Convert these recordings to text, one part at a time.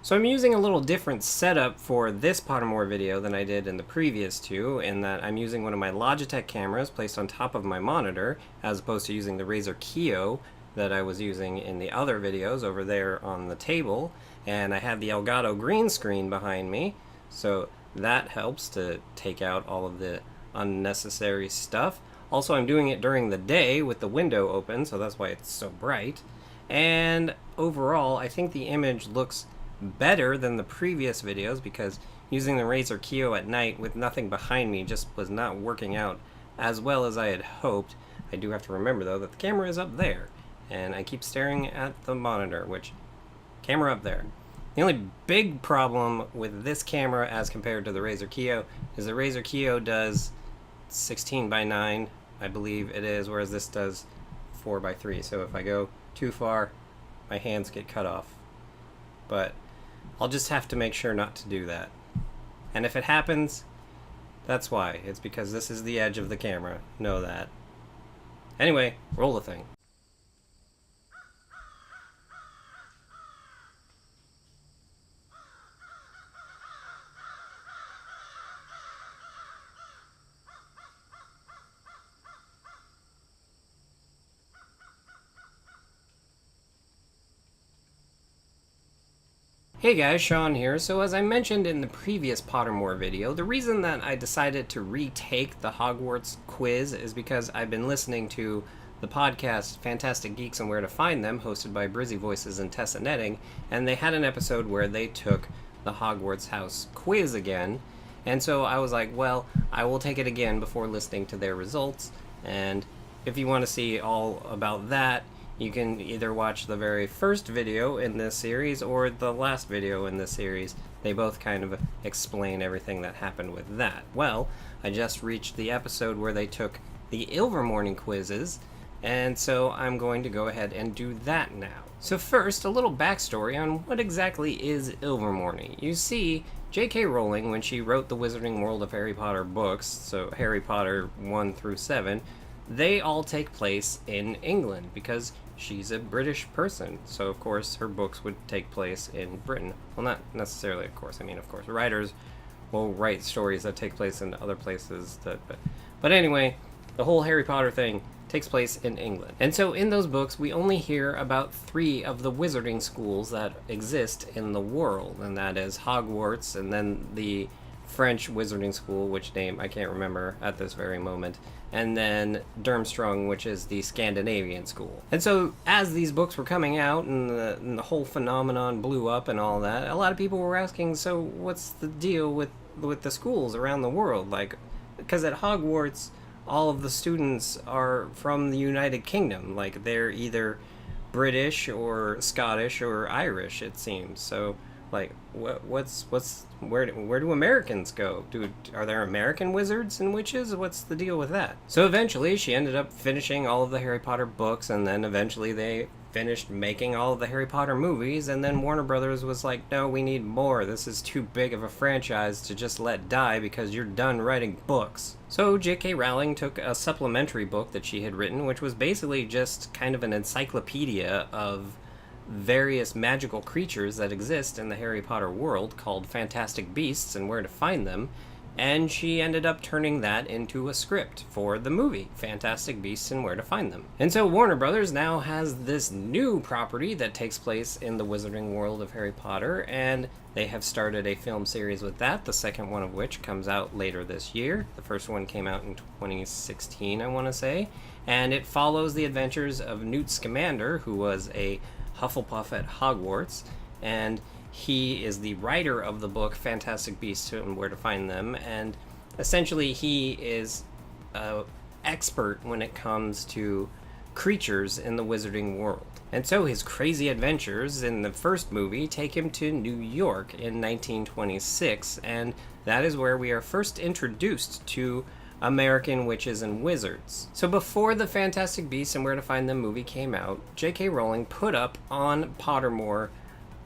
So I'm using a little different setup for this Pottermore video than I did in the previous two, in that I'm using one of my Logitech cameras placed on top of my monitor, as opposed to using the Razer Kiyo that I was using in the other videos over there on the table. And I have the Elgato green screen behind me, so that helps to take out all of the unnecessary stuff. Also, I'm doing it during the day with the window open, so that's why it's so bright. And overall, I think the image looks better than the previous videos because using the Razer Kiyo at night with nothing behind me just was not working out as well as I had hoped. I do have to remember though that the camera is up there and I keep staring at the monitor, which camera up there. The only big problem with this camera as compared to the Razer Kiyo is the Razer Kiyo does 16:9, I believe it is, whereas this does 4:3. So if I go too far, my hands get cut off. But I'll just have to make sure not to do that. And if it happens, that's why. It's because this is the edge of the camera. Know that. Anyway, roll the thing. Hey guys, Sean here. So as I mentioned in the previous Pottermore video, the reason that I decided to retake the Hogwarts quiz is because I've been listening to the podcast Fantastic Geeks and Where to Find Them, hosted by Brizzy Voices and Tessa Netting, and they had an episode where they took the Hogwarts house quiz again, and so I was like, well, I will take it again before listening to their results, and if you want to see all about that, you can either watch the very first video in this series or the last video in this series. They both kind of explain everything that happened with that. Well, I just reached the episode where they took the Ilvermorny quizzes, and so I'm going to go ahead and do that now. So first, a little backstory on what exactly is Ilvermorny. You see, J.K. Rowling, when she wrote the Wizarding World of Harry Potter books, so Harry Potter 1 through 7, they all take place in England because she's a British person, so of course her books would take place in Britain. Well, not necessarily, of course. I mean, of course, writers will write stories that take place in other places. But anyway, the whole Harry Potter thing takes place in England. And so in those books, we only hear about 3 of the wizarding schools that exist in the world, and that is Hogwarts, and then the French wizarding school, which name I can't remember at this very moment, and then Durmstrang, which is the Scandinavian school. And so as these books were coming out and the whole phenomenon blew up and all that, a lot of people were asking, so what's the deal with the schools around the world? Like, because at Hogwarts, all of the students are from the United Kingdom. Like, they're either British or Scottish or Irish, it seems. So like, where do Americans go? Are there American wizards and witches? What's the deal with that? So eventually she ended up finishing all of the Harry Potter books, and then eventually they finished making all of the Harry Potter movies, and then Warner Brothers was like, no, we need more. This is too big of a franchise to just let die because you're done writing books. So J.K. Rowling took a supplementary book that she had written, which was basically just kind of an encyclopedia of various magical creatures that exist in the Harry Potter world, called Fantastic Beasts and Where to Find Them, and she ended up turning that into a script for the movie Fantastic Beasts and Where to Find Them. And so Warner Brothers now has this new property that takes place in the wizarding world of Harry Potter, and they have started a film series with that, the second one of which comes out later this year. The first one came out in 2016, I want to say, and it follows the adventures of Newt Scamander, who was a Hufflepuff at Hogwarts, and he is the writer of the book Fantastic Beasts and Where to Find Them, and essentially he is an expert when it comes to creatures in the wizarding world. And so his crazy adventures in the first movie take him to New York in 1926, and that is where we are first introduced to American witches and wizards. So before the Fantastic Beasts and Where to Find Them movie came out, J.K. Rowling put up on Pottermore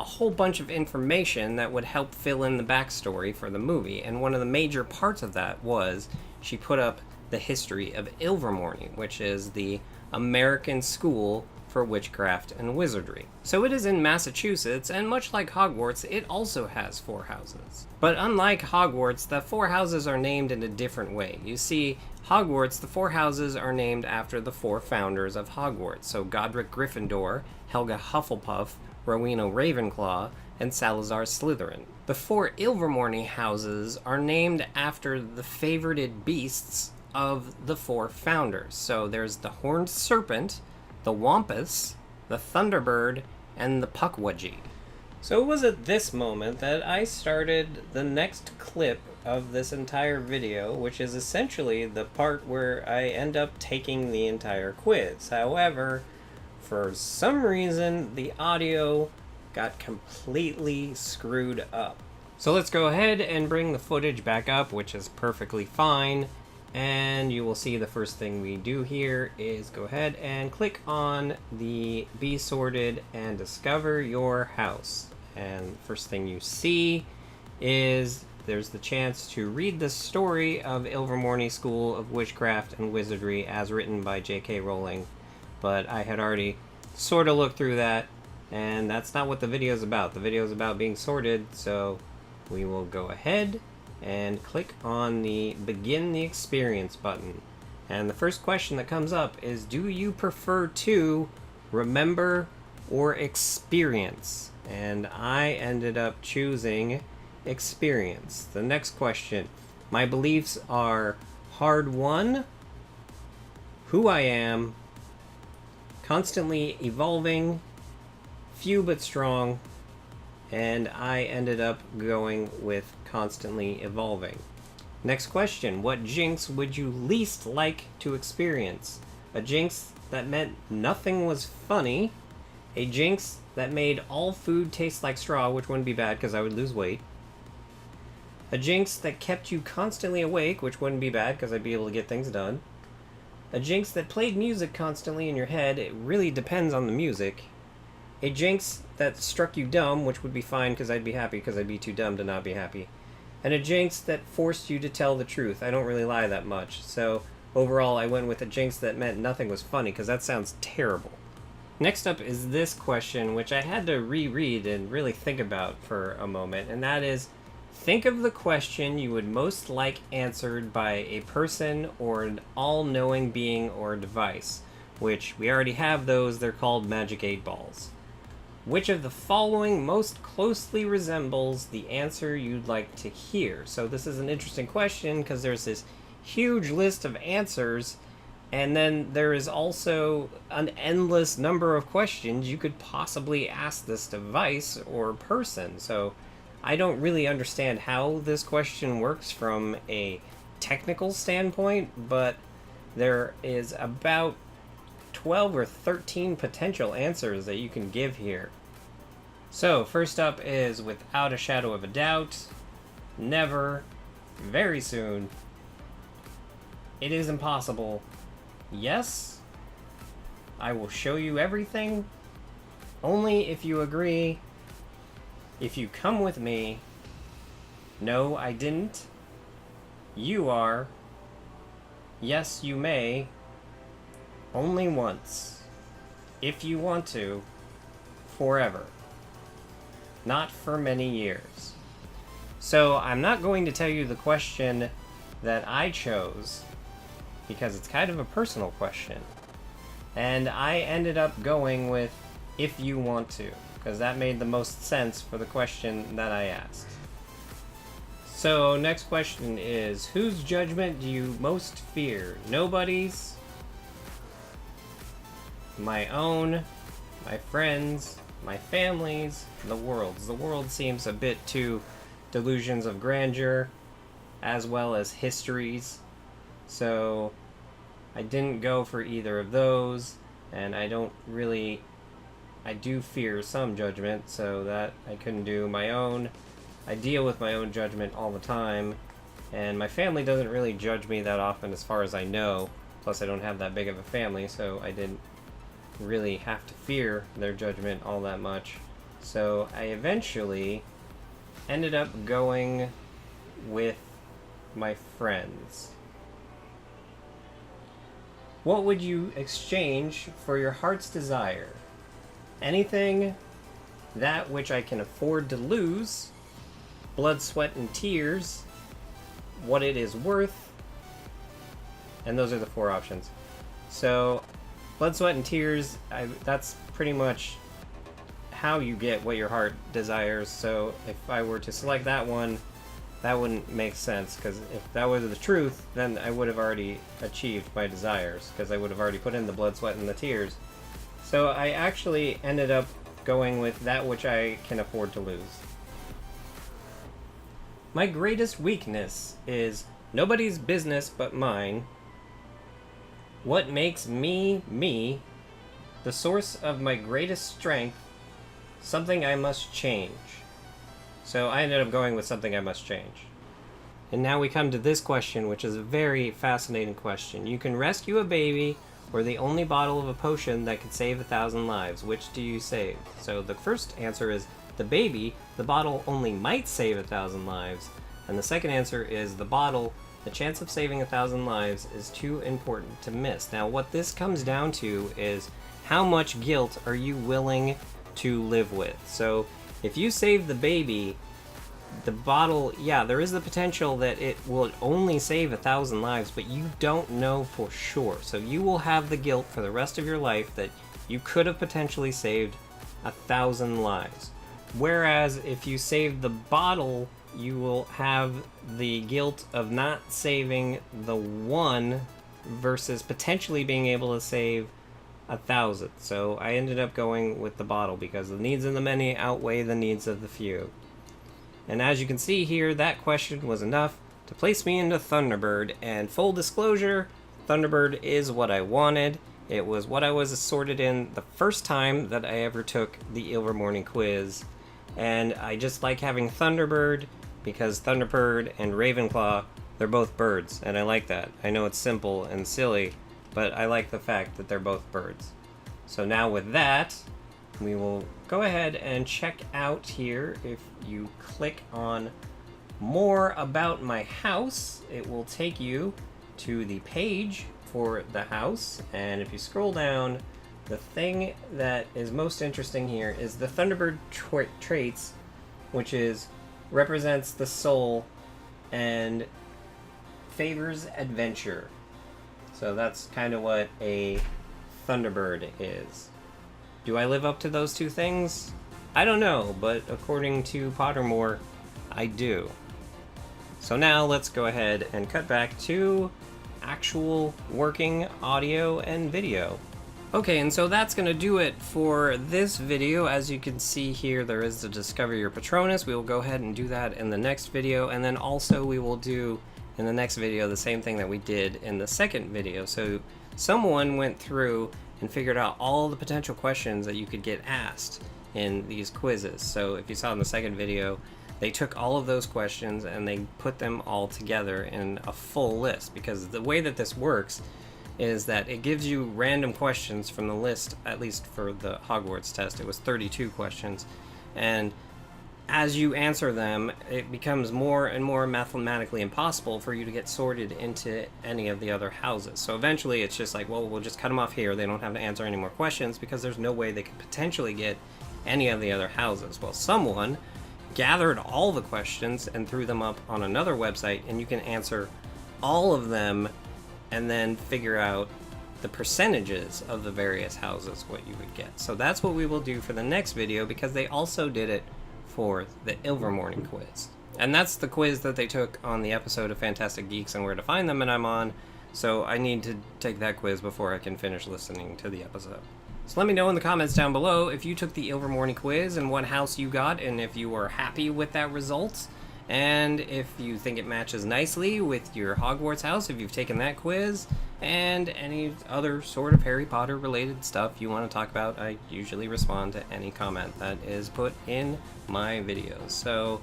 a whole bunch of information that would help fill in the backstory for the movie, and one of the major parts of that was she put up the history of Ilvermorny, which is the American school for witchcraft and wizardry. So it is in Massachusetts, and much like Hogwarts, it also has 4 houses. But unlike Hogwarts, the 4 houses are named in a different way. You see, Hogwarts, the 4 houses are named after the 4 founders of Hogwarts. So Godric Gryffindor, Helga Hufflepuff, Rowena Ravenclaw, and Salazar Slytherin. The 4 Ilvermorny houses are named after the favorited beasts of the 4 founders. So there's the Horned Serpent, the Wampus, the Thunderbird, and the Puckwudgie. So it was at this moment that I started the next clip of this entire video, which is essentially the part where I end up taking the entire quiz. However, for some reason, the audio got completely screwed up. So let's go ahead and bring the footage back up, which is perfectly fine. And you will see the first thing we do here is go ahead and click on the Be Sorted and discover your house. And first thing you see is there's the chance to read the story of Ilvermorny School of Witchcraft and Wizardry as written by J.K. Rowling. But I had already sort of looked through that, and that's not what the video is about. The video is about being sorted, so we will go ahead and click on the Begin the Experience button. And the first question that comes up is, do you prefer to remember or experience? And I ended up choosing experience. The next question, my beliefs are hard won, who I am, constantly evolving, few but strong, and I ended up going with constantly evolving. Next question, what jinx would you least like to experience? A jinx that meant nothing was funny, a jinx that made all food taste like straw, which wouldn't be bad because I would lose weight, a jinx that kept you constantly awake, which wouldn't be bad because I'd be able to get things done, a jinx that played music constantly in your head, it really depends on the music, a jinx that struck you dumb, which would be fine because I'd be happy because I'd be too dumb to not be happy, and a jinx that forced you to tell the truth. I don't really lie that much, so overall I went with a jinx that meant nothing was funny because that sounds terrible. Next up is this question, which I had to reread and really think about for a moment, and that is, think of the question you would most like answered by a person or an all-knowing being or device, which we already have those, they're called Magic 8 Balls. Which of the following most closely resembles the answer you'd like to hear? So this is an interesting question because there's this huge list of answers, and then there is also an endless number of questions you could possibly ask this device or person. So I don't really understand how this question works from a technical standpoint, but there is about 12 or 13 potential answers that you can give here. So, first up is without a shadow of a doubt, never, very soon, it is impossible, yes, I will show you everything, only if you agree, if you come with me, no, I didn't, you are, yes, you may, only once, if you want to, forever. Not for many years. So I'm not going to tell you the question that I chose because it's kind of a personal question. And I ended up going with if you want to, because that made the most sense for the question that I asked. So next question is, whose judgment do you most fear? Nobody's, my own, my friends, my family's, the world's. The world seems a bit too delusions of grandeur, as well as histories. So I didn't go for either of those, and I do fear some judgment, so that I couldn't do my own. I deal with my own judgment all the time, and my family doesn't really judge me that often as far as I know. Plus I don't have that big of a family, so I didn't really have to fear their judgment all that much. So I eventually ended up going with my friends. What would you exchange for your heart's desire? Anything, that which I can afford to lose, blood, sweat, and tears, what it is worth, and those are the 4 options. So, blood, sweat, and tears, that's pretty much how you get what your heart desires. So if I were to select that one, that wouldn't make sense, because if that was the truth, then I would have already achieved my desires, because I would have already put in the blood, sweat, and the tears. So I actually ended up going with that which I can afford to lose. My greatest weakness is nobody's business but mine. What makes me, me? The source of my greatest strength. Something I must change. So I ended up going with something I must change. And now we come to this question, which is a very fascinating question. You can rescue a baby or the only bottle of a potion that could save 1,000 lives. Which do you save? So the first answer is the baby. The bottle only might save 1,000 lives. And the second answer is the bottle. The chance of saving 1,000 lives is too important to miss. Now what this comes down to is how much guilt are you willing to live with? So if you save the baby, the bottle, yeah, there is the potential that it will only save 1,000 lives, but you don't know for sure. So you will have the guilt for the rest of your life that you could have potentially saved 1,000 lives. Whereas if you save the bottle, you will have the guilt of not saving the one versus potentially being able to save 1,000. So I ended up going with the bottle because the needs of the many outweigh the needs of the few. And as you can see here, that question was enough to place me into Thunderbird. And full disclosure, Thunderbird is what I wanted. It was what I was sorted in the first time that I ever took the Ilvermorny quiz. And I just like having Thunderbird because Thunderbird and Ravenclaw, they're both birds, and I like that. I know it's simple and silly, but I like the fact that they're both birds. So now with that, we will go ahead and check out here. If you click on more about my house, it will take you to the page for the house. And if you scroll down, the thing that is most interesting here is the Thunderbird traits, which represents the soul and favors adventure. So that's kind of what a Thunderbird is. Do I live up to those 2 things? I don't know, but according to Pottermore, I do. So now let's go ahead and cut back to actual working audio and video. Okay, and so that's going to do it for this video. As you can see here, there is the Discover Your Patronus. We will go ahead and do that in the next video, and then also we will do in the next video the same thing that we did in the second video. So someone went through and figured out all the potential questions that you could get asked in these quizzes. So if you saw in the second video, they took all of those questions and they put them all together in a full list, because the way that this works is that it gives you random questions from the list. At least for the Hogwarts test, it was 32 questions, and as you answer them, it becomes more and more mathematically impossible for you to get sorted into any of the other houses. So eventually it's just like, well, we'll just cut them off here. They don't have to answer any more questions because there's no way they could potentially get any of the other houses. Well, someone gathered all the questions and threw them up on another website, and you can answer all of them and then figure out the percentages of the various houses, what you would get. So that's what we will do for the next video, because they also did it for the Ilvermorny quiz. And that's the quiz that they took on the episode of Fantastic Geeks and Where to Find Them, and I'm on, so I need to take that quiz before I can finish listening to the episode. So let me know in the comments down below if you took the Ilvermorny quiz and what house you got, and if you were happy with that result, and if you think it matches nicely with your Hogwarts house, if you've taken that quiz, and any other sort of Harry Potter related stuff you want to talk about. I usually respond to any comment that is put in my videos. So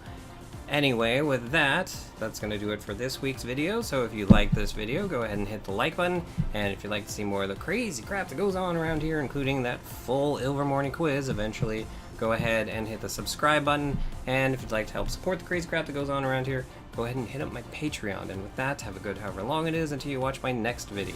anyway, with that, that's going to do it for this week's video. So if you like this video, go ahead and hit the like button. And if you'd like to see more of the crazy crap that goes on around here, including that full Ilvermorny quiz eventually, go ahead and hit the subscribe button. And if you'd like to help support the crazy crap that goes on around here, go ahead and hit up my Patreon. And with that, have a good however long it is until you watch my next video.